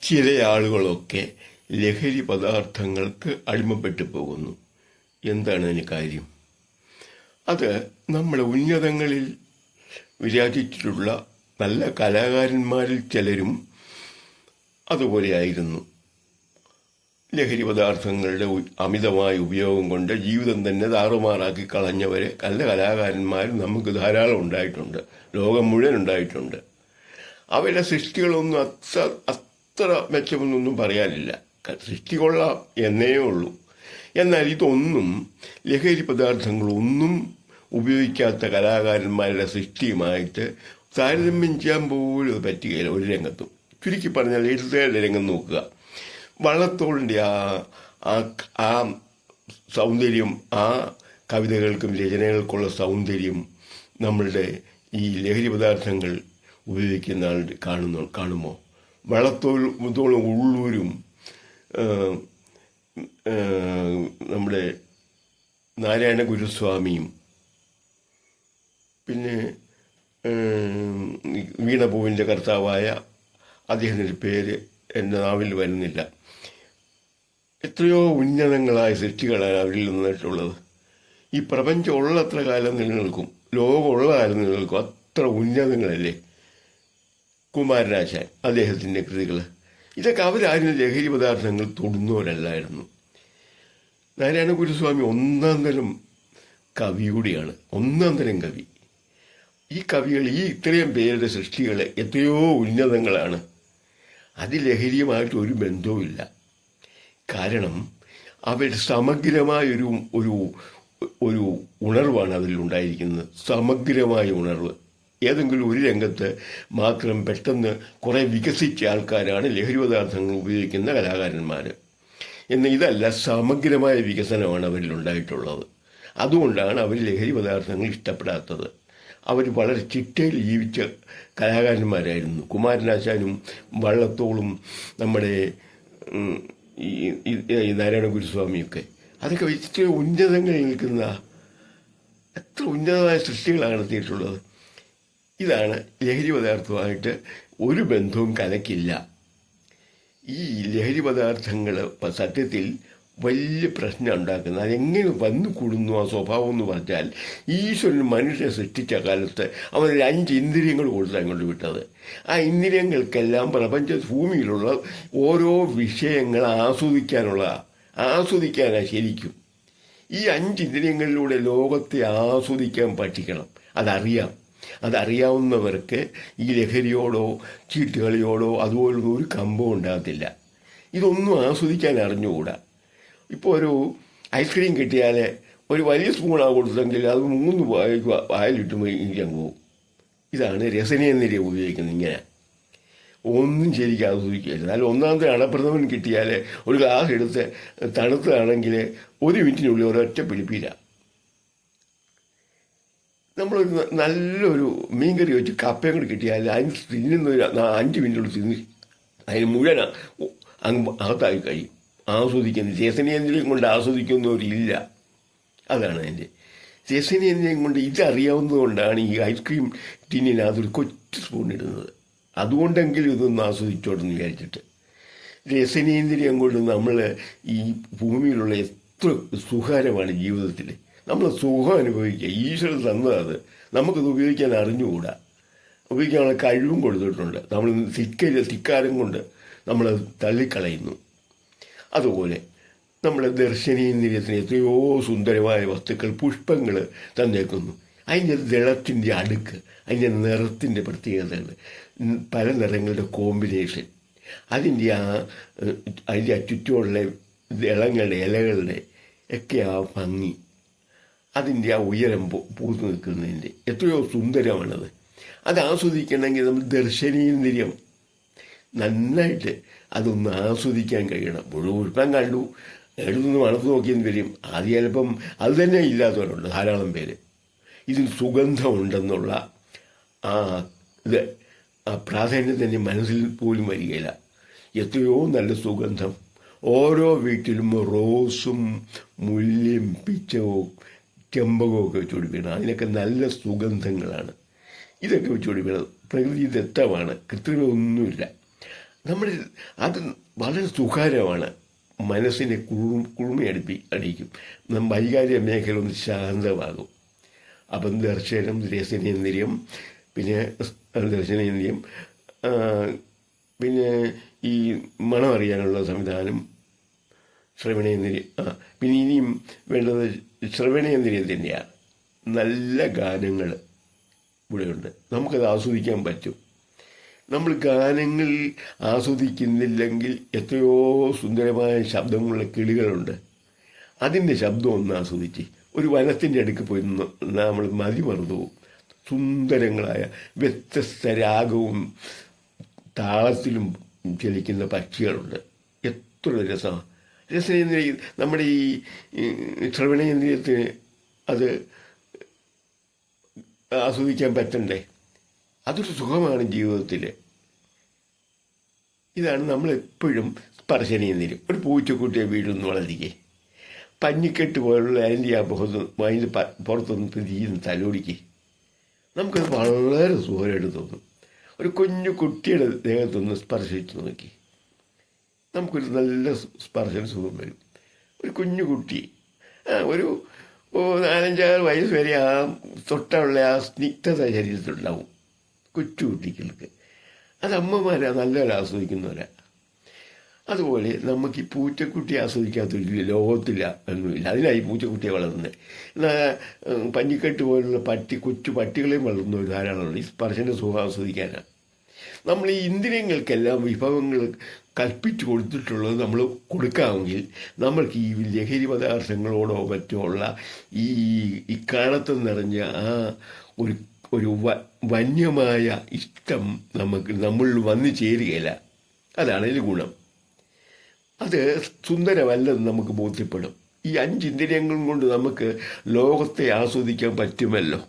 ചില ആളുകളൊക്കെ ലഹരി പദാർത്ഥങ്ങൾക്ക് അടിമപ്പെട്ടു പോകുന്നു. എന്താണ് അതിന് കാര്യം? അത് നമ്മുടെ ഉന്നതങ്ങളിൽ വിരാജിച്ചിട്ടുള്ള നല്ല കലാകാരന്മാരിൽ ചിലരും അതുപോലെയായിരുന്നു. ലഹരി പദാർത്ഥങ്ങളുടെ അമിതമായ ഉപയോഗം കൊണ്ട് ജീവിതം തന്നെ താറുമാറാക്കി കളഞ്ഞവരെ നല്ല കലാകാരന്മാർ നമുക്ക് ധാരാളം ഉണ്ടായിട്ടുണ്ട്, ലോകം മുഴുവൻ ഉണ്ടായിട്ടുണ്ട്. അവരുടെ സൃഷ്ടികളൊന്നും അത്ര മെച്ചമെന്നൊന്നും പറയാനില്ല. സൃഷ്ടി കൊള്ളാം എന്നേ ഉള്ളൂ. എന്നാൽ ഇതൊന്നും ലഹരി പദാർത്ഥങ്ങളൊന്നും ഉപയോഗിക്കാത്ത കലാകാരന്മാരുടെ സൃഷ്ടിയുമായിട്ട് താരതമ്യം ചെയ്യാൻ പോലും പറ്റുകയില്ല ഒരു രംഗത്തും. ചുരുക്കി പറഞ്ഞാൽ എഴുത്തുകാരുടെ രംഗം നോക്കുക. വള്ളത്തോളിൻ്റെ ആ സൗന്ദര്യം, ആ കവിതകൾക്കും രചനകൾക്കുള്ള സൗന്ദര്യം നമ്മളുടെ ഈ ലഹരി പദാർത്ഥങ്ങൾ ഉപയോഗിക്കുന്ന ആൾ കാണുമോ? വള്ളത്തോളും ഉള്ളൂരും നമ്മുടെ നാരായണ ഗുരുസ്വാമിയും പിന്നെ വീണപൂവിൻ്റെ കർത്താവായ അദ്ദേഹത്തിൻ്റെ പേര് എൻ്റെ നാവിൽ വരുന്നില്ല. എത്രയോ ഉന്നതങ്ങളായ സൃഷ്ടികളാണ് അവരിൽ നിന്നിട്ടുള്ളത്. ഈ പ്രപഞ്ചം ഉള്ളത്ര കാലം നിലനിൽക്കും, ലോകമുള്ള കാലം നിലനിൽക്കും. അത്ര ഉന്നതങ്ങളല്ലേ കുമാരനാശാൻ, അദ്ദേഹത്തിൻ്റെ കൃതികൾ. ഇതൊക്കെ അവരാരും ലഹരി പദാർത്ഥങ്ങൾ തൊടുന്നവരല്ലായിരുന്നു. നാരായണ ഗുരുസ്വാമി ഒന്നാം തരം കവി കൂടിയാണ്, ഒന്നാം തരം കവി. ഈ കവികൾ, ഈ ഇത്രയും പേരുടെ സൃഷ്ടികൾ എത്രയോ ഉന്നതങ്ങളാണ്. അത് ലഹരിയുമായിട്ട് ഒരു ബന്ധവുമില്ല. കാരണം അവരുടെ സമഗ്രമായൊരു ഒരു ഒരു ഉണർവാണ് അതിലുണ്ടായിരിക്കുന്നത്, സമഗ്രമായ ഉണർവ്. ഏതെങ്കിലും ഒരു രംഗത്ത് മാത്രം പെട്ടെന്ന് കുറേ വികസിച്ച ആൾക്കാരാണ് ലഹരി പദാർത്ഥങ്ങൾ ഉപയോഗിക്കുന്ന കലാകാരന്മാർ. എന്നാൽ ഇതല്ല, സമഗ്രമായ വികസനമാണ് അവരിലുണ്ടായിട്ടുള്ളത്. അതുകൊണ്ടാണ് അവർ ലഹരി പദാർത്ഥങ്ങൾ ഇഷ്ടപ്പെടാത്തത്. അവർ വളരെ ചിട്ടയിൽ ജീവിച്ച കലാകാരന്മാരായിരുന്നു. കുമാരനാശാനും വള്ളത്തോളും നമ്മുടെ ഈ നാരായണ ഗുരുസ്വാമിയൊക്കെ. അതൊക്കെ ഇത്ര ഉന്നതങ്ങളിൽ നിൽക്കുന്ന എത്ര ഉന്നതമായ സൃഷ്ടികളാണ് നടത്തിയിട്ടുള്ളത്. ഇതാണ് ലഹരി പദാർത്ഥമായിട്ട് ഒരു ബന്ധവും കലക്കില്ല. ഈ ലഹരി പദാർത്ഥങ്ങൾ സത്യത്തിൽ വലിയ പ്രശ്നം ഉണ്ടാക്കുന്നത്. അതെങ്ങനെ വന്നു കൂടുന്നു ആ സ്വഭാവം എന്ന് പറഞ്ഞാൽ, ഈശ്വരൻ മനുഷ്യനെ സൃഷ്ടിച്ച കാലത്ത് അവൻ 5 ഇന്ദ്രിയങ്ങൾ കൊടുത്ത് അങ്ങോട്ട് വിട്ടത്. ആ ഇന്ദ്രിയങ്ങൾക്കെല്ലാം പ്രപഞ്ച ഭൂമിയിലുള്ള ഓരോ വിഷയങ്ങൾ ആസ്വദിക്കാനാണ് ശരിക്കും. ഈ 5 ഇന്ദ്രിയങ്ങളിലൂടെ ലോകത്തെ ആസ്വദിക്കാൻ പഠിക്കണം. അതറിയാവുന്നവർക്ക് ഈ ലഹരിയോടോ ചീട്ടുകളിയോടോ അതുപോലുള്ള ഒരു കമ്പവും ഉണ്ടാകത്തില്ല. ഇതൊന്നും ആസ്വദിക്കാൻ അറിഞ്ഞുകൂടാ. ഇപ്പോൾ ഒരു ഐസ്ക്രീം കിട്ടിയാൽ ഒരു വലിയ സ്പൂണാണ് കൊടുത്തെങ്കിൽ അത് 3 വായിലിട്ടുമ്പോൾ ഇരിക്കാൻ പോകും. ഇതാണ് രസനേന്ദ്രിയ ഉപയോഗിക്കുന്നത്. ഇങ്ങനെ ഒന്നും ശരിക്കും ആസ്വദിക്കുകയില്ല. എന്നാൽ ഒന്നാമത്തെ അണപ്രഥമൻ കിട്ടിയാൽ ഒരു ഗ്ലാസ് എടുത്ത് തണുത്തതാണെങ്കിൽ 1 മിനിറ്റിനുള്ളിൽ ഒരൊറ്റ പിടിപ്പില്ല. നമ്മളൊരു നല്ലൊരു മീൻകറി വെച്ച് കപ്പയും കൂടി കിട്ടിയാൽ അതിന് തിന്നുന്നൊരു 5 മിനിറ്റുള്ളിൽ തിന്ന് അതിന് മുഴുവൻ അകത്തായി കഴിയും. ആസ്വദിക്കുന്ന രസനേന്ദ്രിയം കൊണ്ട് ആസ്വദിക്കുന്നവരില്ല. അതാണ് അതിൻ്റെ രസനേന്ദ്രിയം കൊണ്ട്. ഇതറിയാവുന്നത് കൊണ്ടാണ് ഈ ഐസ്ക്രീം ടിന്നിനകത്തൊരു കൊച്ചു സ്പൂൺ ഇടുന്നത്. അതുകൊണ്ടെങ്കിലും ഇതൊന്ന് ആസ്വദിച്ചോട്ടെന്ന് വിചാരിച്ചിട്ട്. രസനേന്ദ്രിയം കൊണ്ട് നമ്മൾ ഈ ഭൂമിയിലുള്ള എത്ര സുഖകരമാണ് ജീവിതത്തിൽ. നമ്മൾ സുഖം അനുഭവിക്കുക, ഈശ്വരൻ തന്നത്. നമുക്കത് ഉപയോഗിക്കാൻ അറിഞ്ഞുകൂടാ. ഉപയോഗിക്കാനുള്ള കഴിവും കൊടുത്തിട്ടുണ്ട്. നമ്മൾ ധിക്കാരം കൊണ്ട് നമ്മൾ തള്ളിക്കളയുന്നു. അതുപോലെ നമ്മുടെ ദർശനീന്ദ്രിയത്തിന് എത്രയോ സുന്ദരമായ വസ്തുക്കൾ, പുഷ്പങ്ങൾ തന്നേക്കുന്നു. അതിൻ്റെ ദളത്തിൻ്റെ അടുക്ക്, അതിൻ്റെ നിറത്തിൻ്റെ പ്രത്യേകതകൾ, പല നിറങ്ങളുടെ കോമ്പിനേഷൻ, അതിൻ്റെ ചുറ്റുമുള്ള ദളങ്ങളുടെ ഇലകളുടെ ഒക്കെ ആ ഭംഗി, അതിൻ്റെ ആ ഉയരം പൂത്തു നിൽക്കുന്നതിൻ്റെ എത്രയോ സുന്ദരമാണത്. അത് ആസ്വദിക്കണമെങ്കിൽ നമ്മൾ ദർശനീന്ദ്രിയം നന്നായിട്ട് അതൊന്ന് ആസ്വദിക്കാൻ കഴിയണം. പുഷ്പം കണ്ടു, എടുത്തൊന്ന് മണത്ത് നോക്കിയെന്ന് വരും. അത് ചിലപ്പം അത് തന്നെ ഇല്ലാത്തവരുണ്ട് ധാരാളം പേര്. ഇതിന് സുഗന്ധമുണ്ടെന്നുള്ള ആ പ്രാധാന്യം തന്നെ മനസ്സിൽ പോലും വരികയില്ല. എത്രയോ നല്ല സുഗന്ധം. ഓരോ വീട്ടിലും റോസും മുല്ലയും പിച്ചവും ചെമ്പകവും ഒക്കെ വെച്ചുപിടിപ്പിക്കണം. അതിനൊക്കെ നല്ല സുഗന്ധങ്ങളാണ്. ഇതൊക്കെ വെച്ചുപിടിപ്പിക്കണം. പ്രകൃതി ദത്തമാണ്, കൃത്രിമൊന്നുമില്ല. നമ്മുടെ അത് വളരെ സുഖകരമാണ്. മനസ്സിനെ അടിക്കും. വൈകാരിക മേഖല ഒന്ന് ശാന്തമാകും. അപ്പം ദർശനം, രസനേന്ദ്രിയം, പിന്നെ ദർശനേന്ദ്രിയം, പിന്നെ ഈ മണമറിയാനുള്ള സംവിധാനം, ശ്രവണേന്ദ്രിയം. പിന്നെ ഇനിയും വേണ്ടത് ശ്രവണേന്ദ്രിയം തന്നെയാണ്. നല്ല ഗാനങ്ങൾ ഇവിടെയുണ്ട്, നമുക്കത് ആസ്വദിക്കാൻ പറ്റും. നമ്മൾ ഗാനങ്ങൾ ആസ്വദിക്കുന്നില്ലെങ്കിൽ എത്രയോ സുന്ദരമായ ശബ്ദങ്ങളുള്ള കിളികളുണ്ട്, അതിൻ്റെ ശബ്ദം ഒന്ന് ആസ്വദിച്ച് ഒരു വനത്തിൻ്റെ അടുക്ക് പോയി നമ്മൾ മതിമറന്നു പോകും. സുന്ദരങ്ങളായ വ്യത്യസ്ത രാഗവും താളത്തിലും ചലിക്കുന്ന പക്ഷികളുണ്ട്. എത്ര രസമാണ്! രസനേന്ദ്രിയ നമ്മുടെ ഈ ശ്രവണേന്ദ്രിയത്തിന് അത് ആസ്വദിക്കാൻ പറ്റണ്ടേ? അതൊരു സുഖമാണ് ജീവിതത്തിൽ. ഇതാണ് നമ്മളെപ്പോഴും സ്പർശനേന്ദ്രിയം. ഒരു പൂച്ചക്കുട്ടിയെ വീടൊന്ന് വളർത്തിക്കേ, പഞ്ഞിക്കെട്ട് പോലുള്ള അതിൻ്റെ അതിൻ്റെ പുറത്തൊന്ന് തിരിഞ്ഞ് തലോടിക്കേ, നമുക്കത് വളരെ സുഖമായിട്ട് തോന്നും. ഒരു കുഞ്ഞു കുട്ടിയുടെ ദേഹത്തൊന്ന് സ്പർശിച്ച് നോക്കി, നമുക്കൊരു നല്ല സ്പർശന സുഖം വരും. ഒരു കുഞ്ഞു കുട്ടി ഒരു 4-5 വയസ്സ് വരെ ആ തൊട്ടുള്ള ആ സ്നിഗ്ധത ശരീരത്തിലുണ്ടാവും കൊച്ചു കുട്ടികൾക്ക്. അത് അമ്മമാരാ നല്ലപോലെ ആസ്വദിക്കുന്നവരാ. അതുപോലെ നമുക്ക് ഈ പൂച്ചക്കുട്ടി ആസ്വദിക്കാത്തൊരു ലോകത്തില്ല ഒന്നുമില്ല. അതിനായി പൂച്ചക്കുട്ടിയെ വളർന്നത്. എന്നാൽ പഞ്ഞിക്കെട്ട് പോലുള്ള കൊച്ചു പട്ടികളെയും വളർന്നവർ ധാരാളമുണ്ട് ഈ സ്പർശന സുഖം ആസ്വദിക്കാനാണ്. നമ്മൾ ഈ ഇന്ദ്രിയങ്ങൾക്കെല്ലാം വിഭവങ്ങൾ കൽപ്പിച്ചു കൊടുത്തിട്ടുള്ളത് നമ്മൾ കൊടുക്കാമെങ്കിൽ നമ്മൾക്ക് ഈ ലഹരി പദാർത്ഥങ്ങളോടോ മറ്റോ ഉള്ള ഈ കാണത്ത് നിറഞ്ഞ ആ ഒരു വന്യമായ ഇഷ്ടം നമ്മളിൽ വന്നു ചേരുകയില്ല. അതാണ് ഇതിൽ ഗുണം. അത് സുന്ദരമല്ലെന്ന് നമുക്ക് ബോധ്യപ്പെടും. ഈ 5 ഇന്ദ്രിയങ്ങളും കൊണ്ട് നമുക്ക് ലോകത്തെ ആസ്വദിക്കാൻ പറ്റുമല്ലോ.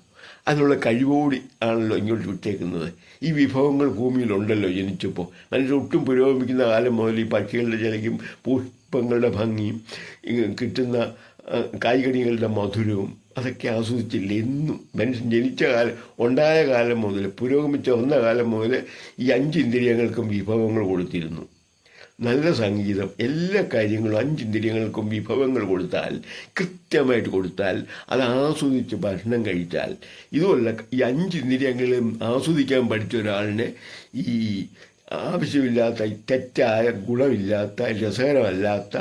അതിനുള്ള കഴിവോടി ആണല്ലോ ഇങ്ങോട്ട് വിട്ടേക്കുന്നത്. ഈ വിഭവങ്ങൾ ഭൂമിയിലുണ്ടല്ലോ ജനിച്ചപ്പോൾ. മനുഷ്യർ ഒട്ടും പുരോഗമിക്കുന്ന കാലം മുതൽ ഈ പക്ഷികളുടെ ചിലക്കും പുഷ്പങ്ങളുടെ ഭംഗിയും കിട്ടുന്ന കായ്കനികളുടെ മധുരവും അതൊക്കെ ആസ്വദിച്ചില്ല. എന്നും മനുഷ്യൻ ജനിച്ച കാലം, ഉണ്ടായ കാലം മുതൽ, പുരോഗമിച്ച വന്ന കാലം മുതൽ ഈ 5 ഇന്ദ്രിയങ്ങൾക്കും വിഭവങ്ങൾ കൊടുത്തിരുന്നു. നല്ല സംഗീതം, എല്ലാ കാര്യങ്ങളും 5 ഇന്ദ്രിയങ്ങൾക്കും വിഭവങ്ങൾ കൊടുത്താൽ, കൃത്യമായിട്ട് കൊടുത്താൽ, അത് ആസ്വദിച്ച് ഭക്ഷണം കഴിച്ചാൽ, ഇതുമല്ല ഈ 5 ഇന്ദ്രിയങ്ങളും ആസ്വദിക്കാൻ പഠിച്ച ഒരാളിനെ ഈ ആവശ്യമില്ലാത്ത തെറ്റായ ഗുണമില്ലാത്ത രസകരമല്ലാത്ത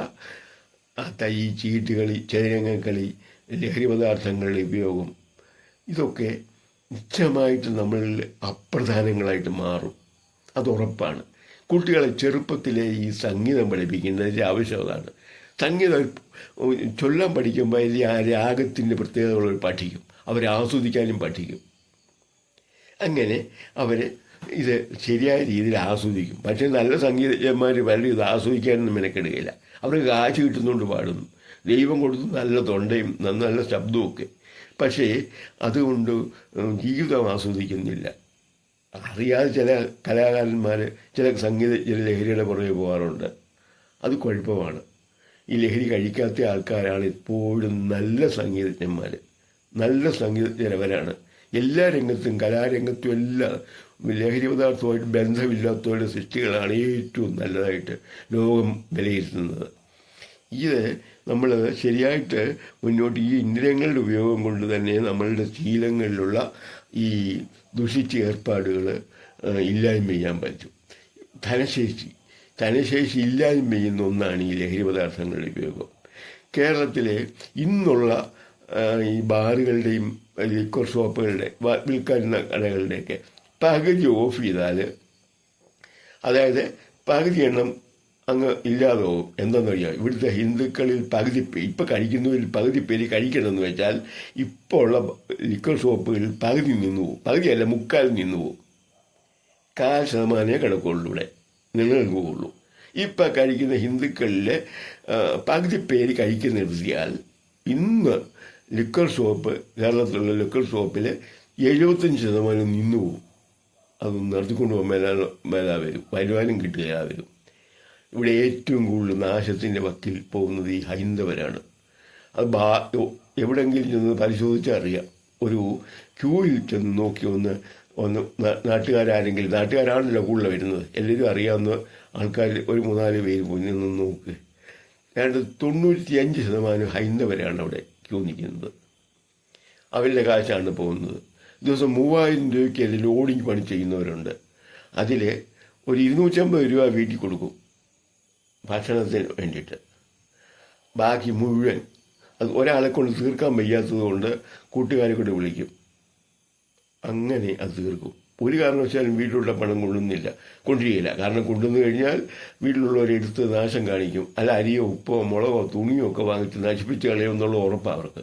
ഈ ചീട്ടുകളി, ചതുരംഗക്കളി, ലഹരി പദാർത്ഥങ്ങളുടെ ഉപയോഗം, ഇതൊക്കെ നിശ്ചയമായിട്ട് നമ്മളിൽ അപ്രധാനങ്ങളായിട്ട് മാറും. അതുറപ്പാണ്. കുട്ടികളെ ചെറുപ്പത്തിലെ ഈ സംഗീതം പഠിപ്പിക്കുന്നതിൻ്റെ ആവശ്യകതയാണ്. സംഗീതം ചൊല്ലാൻ പഠിക്കുമ്പോൾ അതിൽ ആ രാഗത്തിൻ്റെ പ്രത്യേകതകൾ പഠിക്കും, അവരെ ആസ്വദിക്കാനും പഠിക്കും. അങ്ങനെ അവർ ഇത് ശരിയായ രീതിയിൽ ആസ്വദിക്കും. പക്ഷേ നല്ല സംഗീതജ്ഞന്മാർ വളരെ ഇത് ആസ്വദിക്കാനൊന്നും മെനക്കെടുകയില്ല. അവർക്ക് കാശ് കിട്ടുന്നതുകൊണ്ട് പാടുന്നു, ദൈവം കൊടുത്തു നല്ല തൊണ്ടയും നല്ല ശബ്ദമൊക്കെ. പക്ഷേ അതുകൊണ്ട് ജീവിതം ആസ്വദിക്കുന്നില്ല. അറിയാതെ ചില കലാകാരന്മാർ, ചില സംഗീതജ്ഞർ ലഹരിയുടെ പുറകെ പോകാറുണ്ട്. അത് കുഴപ്പമാണ്. ഈ ലഹരി കഴിക്കാത്ത ആൾക്കാരാണ് എപ്പോഴും നല്ല സംഗീതജ്ഞന്മാർ. നല്ല സംഗീതജ്ഞരവരാണ്. എല്ലാ രംഗത്തും, കലാരംഗത്തും എല്ലാം ലഹരി പദാർത്ഥവുമായിട്ട് ബന്ധമില്ലാത്തവരുടെ സൃഷ്ടികളാണ് ഏറ്റവും നല്ലതായിട്ട് ലോകം വിലയിരുത്തുന്നത്. ഇത് നമ്മൾ ശരിയായിട്ട് മുന്നോട്ട് ഈ ഇന്ദ്രിയങ്ങളുടെ ഉപയോഗം കൊണ്ട് തന്നെ നമ്മളുടെ ശീലങ്ങളിലുള്ള ഈ ദുഷിച്ച ഏർപ്പാടുകൾ ഇല്ലായ്മ ചെയ്യാൻ പറ്റും. ധനശേഷി ഇല്ലായ്മ ചെയ്യുന്ന ഒന്നാണ് ഈ ലഹരി പദാർത്ഥങ്ങളുടെ ഉപയോഗം. കേരളത്തിലെ ഇന്നുള്ള ഈ ബാറുകളുടെയും ലിക്വർ ഷോപ്പുകളുടെ വിൽക്കുന്ന കടകളുടെയൊക്കെ പകുതി ഓഫ് ചെയ്താൽ, അതായത് പകുതി എണ്ണം അങ്ങ് ഇല്ലാതെ പോകും. എന്താണെന്നറിയാം, ഇവിടുത്തെ ഹിന്ദുക്കളിൽ ഇപ്പം കഴിക്കുന്നവരിൽ പകുതി പേര് കഴിക്കണമെന്ന് വെച്ചാൽ ഇപ്പോൾ ഉള്ള ലിക്വർ ഷോപ്പുകളിൽ പകുതി നിന്നു പോകും. പകുതിയല്ല, 3/4 നിന്നു പോകും. 1/4% കിടക്കുള്ളൂ, ഇവിടെ നിലനിൽക്കുകയുള്ളൂ. ഇപ്പം കഴിക്കുന്ന ഹിന്ദുക്കളിൽ പകുതി പേര് കഴിക്കുന്ന നിർത്തിയാൽ ഇന്ന് ലിക്വർ ഷോപ്പ്, കേരളത്തിലുള്ള ലിക്വർ ഷോപ്പിൽ 75% നിന്നു പോകും. അത് നടത്തിക്കൊണ്ട് പോകാൻ മേലാ വരും, വരുമാനം കിട്ടുകയാ വരും. ഇവിടെ ഏറ്റവും കൂടുതൽ നാശത്തിൻ്റെ വക്കിൽ പോകുന്നത് ഈ ഹൈന്ദവരാണ്. അത് എവിടെയെങ്കിലും ചെന്ന് പരിശോധിച്ചാൽ അറിയാം. ഒരു ക്യൂവിൽ ചെന്ന് നോക്കി ഒന്ന് ഒന്ന് നാട്ടുകാരാണല്ലോ കൂടുതൽ വരുന്നത്, എല്ലാവരും അറിയാവുന്ന ആൾക്കാർ ഒരു 3-4 പേര് പോയി നിന്ന് നോക്ക്. 95% ഹൈന്ദവരാണ് അവിടെ ക്യൂ നിൽക്കുന്നത്. അവരുടെ കാശാണ് പോകുന്നത്. ദിവസം 3000 രൂപയ്ക്ക് അതിൽ ലോഡിങ് പണി ചെയ്യുന്നവരുണ്ട്. അതിൽ ഒരു 250 രൂപ വീട്ടിൽ കൊടുക്കും ഭക്ഷണത്തിന് വേണ്ടിയിട്ട്. ബാക്കി മുഴുവൻ അത് ഒരാളെ കൊണ്ട് തീർക്കാൻ വയ്യാത്തത് കൊണ്ട് കൂട്ടുകാരെ കൊണ്ട് വിളിക്കും. അങ്ങനെ അത് തീർക്കും. ഒരു കാരണവശാലും വീട്ടിലുള്ള പണം കൊണ്ടുവരികയില്ല. കാരണം കൊണ്ടുവന്നു കഴിഞ്ഞാൽ വീട്ടിലുള്ളവരെടുത്ത് നാശം കാണിക്കും. അല്ല അരിയോ ഉപ്പോ മുളകോ തുണിയോ ഒക്കെ വാങ്ങിച്ച് നശിപ്പിച്ച് കളയുമെന്നുള്ള ഉറപ്പാണ് അവർക്ക്.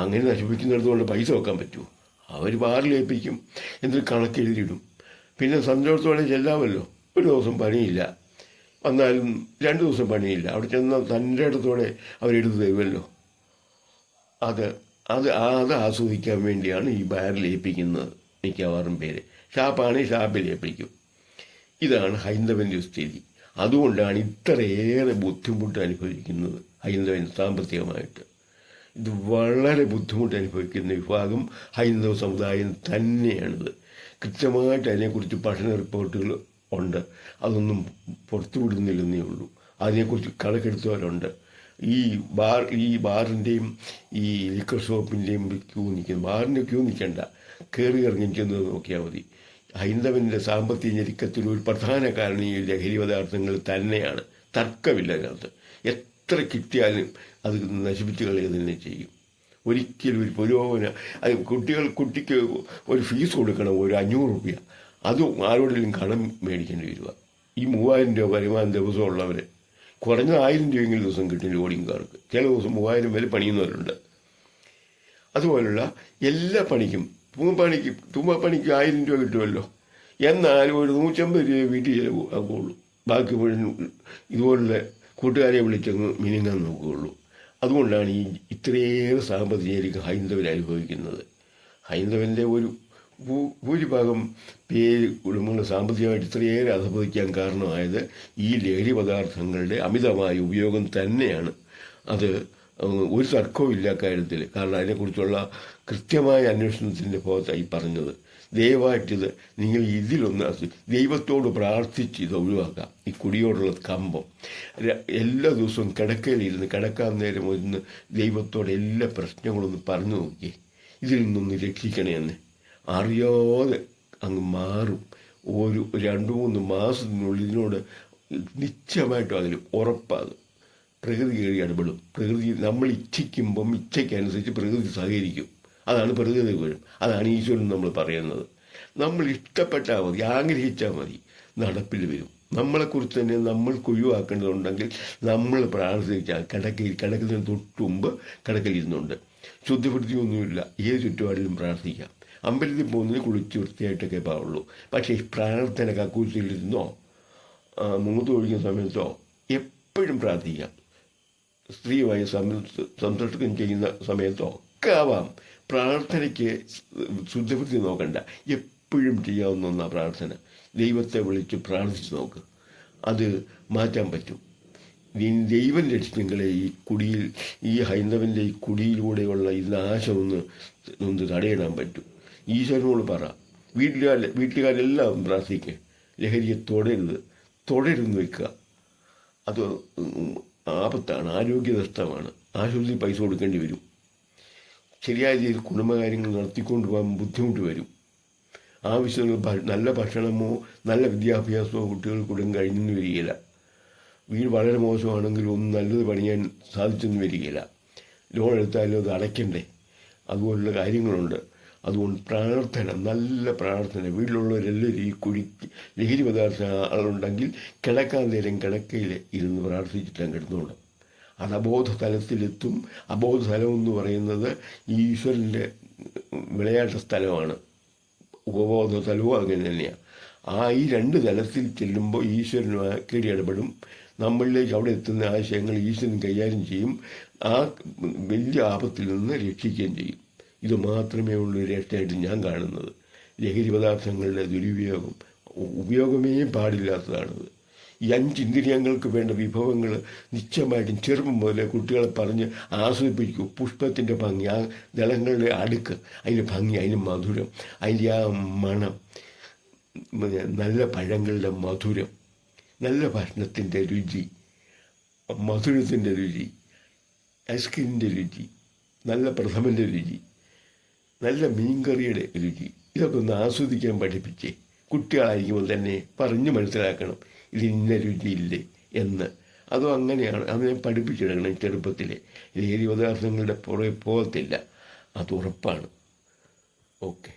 അങ്ങനെ നശിപ്പിക്കുന്നിടത്തുകൊണ്ട് പൈസ വെക്കാൻ പറ്റുമോ? അവർ ബാറിലേൽപ്പിക്കും, എന്നിട്ട് കണക്കെഴുതിയിടും. പിന്നെ സന്തോഷത്തോടെ ചെല്ലാമല്ലോ. ഒരു ദിവസം പണിയില്ല, വന്നാലും 2 ദിവസം പണിയില്ല, അവിടെ ചെന്നാൽ തൻ്റെ ഇടത്തോടെ അവരെടുത്ത് തരുമല്ലോ. അത് അത് അത് ആസ്വദിക്കാൻ വേണ്ടിയാണ് ഈ ബാറിലേൽപ്പിക്കുന്നത് മിക്കവാറും പേര്. ഷാപ്പാണെങ്കിൽ ഷാപ്പിലേൽപ്പിക്കും. ഇതാണ് ഹൈന്ദവൻ്റെ സ്ഥിതി. അതുകൊണ്ടാണ് ഇത്രയേറെ ബുദ്ധിമുട്ട് അനുഭവിക്കുന്നത് ഹൈന്ദവൻ സാമ്പത്തികമായിട്ട്. ഇത് വളരെ ബുദ്ധിമുട്ട് അനുഭവിക്കുന്ന വിഭാഗം ഹൈന്ദവ സമുദായം തന്നെയാണിത്. കൃത്യമായിട്ട് അതിനെക്കുറിച്ച് പഠന റിപ്പോർട്ടുകൾ ഉണ്ട്. അതൊന്നും പുറത്തുവിടുന്നില്ലെന്നേ ഉള്ളൂ. അതിനെക്കുറിച്ച് കണക്കെടുത്തവരുണ്ട്. ഈ ബാറിൻ്റെയും ഈ ലിക്കർ ഷോപ്പിൻ്റെയും ക്യൂ നിൽക്കുന്നു. ബാറിൻ്റെ ക്യൂ നിൽക്കേണ്ട, കയറി ഇറങ്ങിക്കുന്നത് നോക്കിയാൽ മതി. ഹൈന്ദവൻ്റെ സാമ്പത്തിക ഞെരുക്കത്തിന് ഒരു പ്രധാന കാരണം ഈ ലഹരി പദാർത്ഥങ്ങൾ തന്നെയാണ്. തർക്കമില്ല അതിനകത്ത്. എത്ര കിട്ടിയാലും അത് നശിപ്പിച്ച് കളയുക തന്നെ ചെയ്യും. ഒരിക്കലും ഒരു പുരോഗമന അത് കുട്ടിക്ക് ഒരു ഫീസ് കൊടുക്കണം, ഒരു 500 രൂപ. അതും ആരോടെങ്കിലും കടം മേടിക്കേണ്ടി വരിക. ഈ 3000 രൂപ വരുമാനം ദിവസമുള്ളവർ കുറഞ്ഞ 1000 രൂപയെങ്കിലും ദിവസം കിട്ടും ലോഡിങ്കാർക്ക്. ചില ദിവസം 3000 വരെ പണിയുന്നവരുണ്ട്. അതുപോലുള്ള എല്ലാ പണിക്കും തുമ്പപ്പണിക്ക് 1000 രൂപ കിട്ടുമല്ലോ. എന്നാലും ഒരു 150 രൂപ വീട്ടിൽ ചിലവ് ആകുള്ളൂ. ബാക്കി മുഴുവൻ ഇതുപോലുള്ള കൂട്ടുകാരെ വിളിച്ചങ്ങ് മിനിങ്ങാൻ നോക്കുകയുള്ളൂ. അതുകൊണ്ടാണ് ഈ ഇത്രയേറെ സാമ്പത്തിക ഞെരുക്കം ഹൈന്ദവർ അനുഭവിക്കുന്നത്. ഹൈന്ദവൻ്റെ ഒരു ഭൂരിഭാഗം പേര് കുടുംബങ്ങൾ സാമ്പത്തികമായിട്ട് ഇത്രയേറെ അധപതിക്കാൻ കാരണമായത് ഈ ലഹരി പദാർത്ഥങ്ങളുടെ അമിതമായ ഉപയോഗം തന്നെയാണ്. അത് ഒരു തർക്കവും ഇല്ല കാര്യത്തിൽ. കാരണം അതിനെക്കുറിച്ചുള്ള കൃത്യമായ അന്വേഷണത്തിൻ്റെ ഭാഗത്തായി പറഞ്ഞത്. ദയവായിട്ടിത് നിങ്ങൾ ഇതിലൊന്ന് ദൈവത്തോട് പ്രാർത്ഥിച്ച് ഇത് ഒഴിവാക്കാം. ഈ കുടിയോടുള്ള കമ്പം എല്ലാ ദിവസവും കിടക്കയിലിരുന്ന് കിടക്കാൻ നേരം ഒന്ന് ദൈവത്തോട് എല്ലാ പ്രശ്നങ്ങളൊന്ന് പറഞ്ഞു നോക്കി, ഇതിൽ നിന്നൊന്ന് രക്ഷിക്കണേ എന്ന്. അറിയാതെ അങ്ങ് മാറും. ഒരു 2-3 മാസത്തിനുള്ളിൽ ഇതിനോട് നിശ്ചയമായിട്ടും അതിൽ ഉറപ്പാണ്. പ്രകൃതി കയറി ഇടപെടും. പ്രകൃതി നമ്മൾ ഇച്ഛിക്കുമ്പം ഇച്ഛയ്ക്കനുസരിച്ച് പ്രകൃതി സഹകരിക്കും. അതാണ് പ്രകൃതി വരും. അതാണ് ഈശ്വരൻ നമ്മൾ പറയുന്നത്. നമ്മൾ ഇഷ്ടപ്പെട്ടാൽ മതി, ആഗ്രഹിച്ചാൽ മതി, നടപ്പിൽ വരും. നമ്മളെക്കുറിച്ച് തന്നെ നമ്മൾക്ക് ഒഴിവാക്കേണ്ടതുണ്ടെങ്കിൽ നമ്മൾ പ്രാർത്ഥിച്ചാൽ കിടക്കുന്നതിന് തൊട്ട് മുമ്പ് കിടക്കലിരുന്നുണ്ട്. ശുദ്ധിവൃത്തിയൊന്നുമില്ല, ഏത് ചുറ്റുപാടിലും പ്രാർത്ഥിക്കാം. അമ്പലത്തിൽ പോകുന്നതിന് കുളിച്ച് വൃത്തിയായിട്ടൊക്കെ പാടുള്ളൂ. പക്ഷേ ഈ പ്രാർത്ഥന കക്കൂസിലിരുന്നോ മുഖത്ത് ഒഴിക്കുന്ന സമയത്തോ എപ്പോഴും പ്രാർത്ഥിക്കാം. സ്ത്രീയുമായി സംസർഗം ചെയ്യുന്ന സമയത്തോ ഒക്കെ ആവാം. പ്രാർത്ഥനയ്ക്ക് ശുദ്ധവൃത്തി നോക്കണ്ട, എപ്പോഴും ചെയ്യാവുന്ന ഒന്നാണ് പ്രാർത്ഥന. ദൈവത്തെ വിളിച്ച് പ്രാർത്ഥിച്ച് നോക്ക്, അത് മാറ്റാൻ പറ്റും. ദൈവം രക്ഷിച്ചെങ്കിലേ ഈ ഹൈന്ദവൻ്റെ ഈ കുടിയിലൂടെയുള്ള ഈ നാശം ഒന്ന് തടയിടാൻ പറ്റും. ഈശ്വരനോട് പറ. വീട്ടുകാരെല്ലാം പ്രാർത്ഥിക്കുക, ലഹരിയെ തുടരുന്ന് വെക്കുക. അത് ആപത്താണ്, ആരോഗ്യ നഷ്ടമാണ്. ആശുപത്രിയിൽ പൈസ കൊടുക്കേണ്ടി വരും. ശരിയായ രീതിയിൽ കുടുംബകാര്യങ്ങൾ നടത്തിക്കൊണ്ട് പോകാൻ ബുദ്ധിമുട്ട് വരും. ആവശ്യങ്ങൾ നല്ല ഭക്ഷണമോ നല്ല വിദ്യാഭ്യാസമോ കുട്ടികൾക്കുടൻ കഴിഞ്ഞെന്ന് വരികയില്ല. വീട് വളരെ മോശമാണെങ്കിൽ ഒന്നും നല്ലത് പണിയാൻ സാധിച്ചെന്ന് വരികയില്ല. ലോൺ എടുത്താലും അത് അടയ്ക്കണ്ടേ, അതുപോലുള്ള കാര്യങ്ങളുണ്ട്. അതുകൊണ്ട് പ്രാർത്ഥന, നല്ല പ്രാർത്ഥന. വീട്ടിലുള്ളവരെല്ലാവരും ഈ ലഹരി പദാർത്ഥ ആളുണ്ടെങ്കിൽ കിടക്കാൻ നേരം കിടക്കയിൽ ഇരുന്ന് പ്രാർത്ഥിച്ചിട്ടാണ് കിടന്നുകൊണ്ട്. അത് അബോധ തലത്തിലെത്തും. അബോധ തലം എന്ന് പറയുന്നത് ഈശ്വരൻ്റെ വിളയാട്ട സ്ഥലമാണ്. ഉപബോധ തലവും അങ്ങനെ തന്നെയാണ്. ഈ 2 തലത്തിൽ ചെല്ലുമ്പോൾ ഈശ്വരനുമായിട്ട് ഇടപെടും. നമ്മളിലേക്ക് അവിടെ എത്തുന്ന ആശയങ്ങൾ ഈശ്വരൻ കൈകാര്യം ചെയ്യും. ആ വലിയ ആപത്തിൽ നിന്ന് രക്ഷിക്കുകയും ചെയ്യും. ഇത് മാത്രമേ ഉള്ളൂ രക്ഷയായിട്ട് ഞാൻ കാണുന്നത്. ലഹരി പദാർത്ഥങ്ങളുടെ ഉപയോഗമേ പാടില്ലാത്തതാണിത്. ഈ 5 ഇന്ദ്രിയങ്ങൾക്ക് വേണ്ട വിഭവങ്ങൾ നിശ്ചയമായിട്ടും ചെറുപ്പം മുതലേ കുട്ടികളെ പറഞ്ഞ് ആസ്വദിപ്പിക്കൂ. പുഷ്പത്തിൻ്റെ ഭംഗി, ആ ദളങ്ങളുടെ അടുക്ക്, അതിൻ്റെ ഭംഗി, അതിൻ്റെ മധുരം, അതിൻ്റെ ആ മണം, നല്ല പഴങ്ങളുടെ മധുരം, നല്ല ഭക്ഷണത്തിൻ്റെ രുചി, മധുരത്തിൻ്റെ രുചി, ഐസ്ക്രീമിൻ്റെ രുചി, നല്ല പ്രഥമൻ്റെ രുചി, നല്ല മീൻകറിയുടെ രുചി, ഇതൊക്കെ ഒന്ന് ആസ്വദിക്കാൻ പഠിപ്പിച്ചേ. കുട്ടികളായിരിക്കുമ്പോൾ തന്നെ പറഞ്ഞ് മനസ്സിലാക്കണം ഇത് ഇന്ന രുചിയില്ലേ എന്ന്. അതും അങ്ങനെയാണ്, അതിനെ പഠിപ്പിച്ചെടുക്കണം ചെറുപ്പത്തിലെ. ലഹരി പദാർത്ഥങ്ങളുടെ പുറകെ പോകത്തില്ല, അത് ഉറപ്പാണ്. ഓക്കെ.